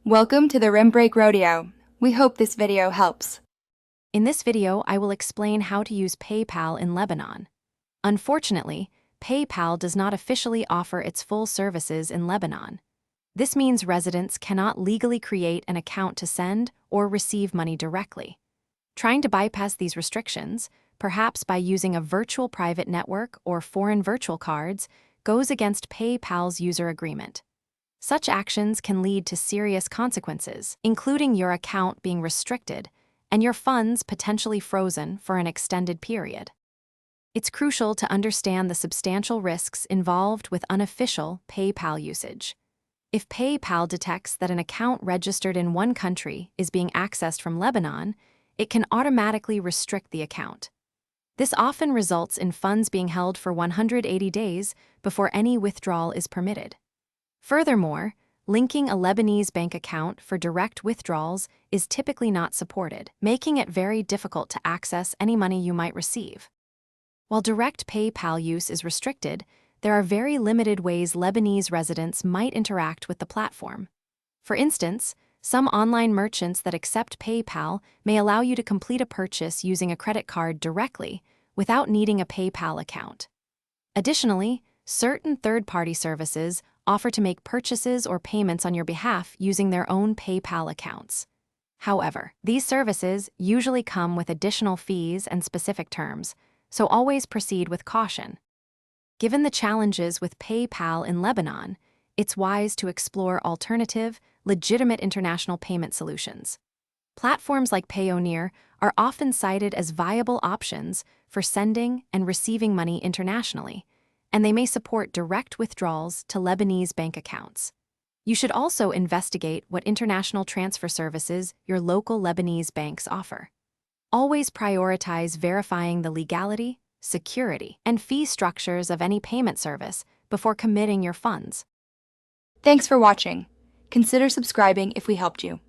Welcome to the Rim Break Rodeo. We hope this video helps. In this video, I will explain how to use PayPal in Lebanon. Unfortunately, PayPal does not officially offer its full services in Lebanon. This means residents cannot legally create an account to send or receive money directly. Trying to bypass these restrictions, perhaps by using a virtual private network or foreign virtual cards, goes against PayPal's user agreement. Such actions can lead to serious consequences, including your account being restricted and your funds potentially frozen for an extended period. It's crucial to understand the substantial risks involved with unofficial PayPal usage. If PayPal detects that an account registered in one country is being accessed from Lebanon, it can automatically restrict the account. This often results in funds being held for 180 days before any withdrawal is permitted. Furthermore, linking a Lebanese bank account for direct withdrawals is typically not supported, making it very difficult to access any money you might receive. While direct PayPal use is restricted, there are very limited ways Lebanese residents might interact with the platform. For instance, some online merchants that accept PayPal may allow you to complete a purchase using a credit card directly without needing a PayPal account. Additionally, certain third-party services offer to make purchases or payments on your behalf using their own PayPal accounts. However, these services usually come with additional fees and specific terms, so always proceed with caution. Given the challenges with PayPal in Lebanon, it's wise to explore alternative, legitimate international payment solutions. Platforms like Payoneer are often cited as viable options for sending and receiving money internationally, and they may support direct withdrawals to Lebanese bank accounts. You should also investigate what international transfer services your local Lebanese banks offer. Always prioritize verifying the legality, security, and fee structures of any payment service before committing your funds. Thanks for watching. Consider subscribing if we helped you.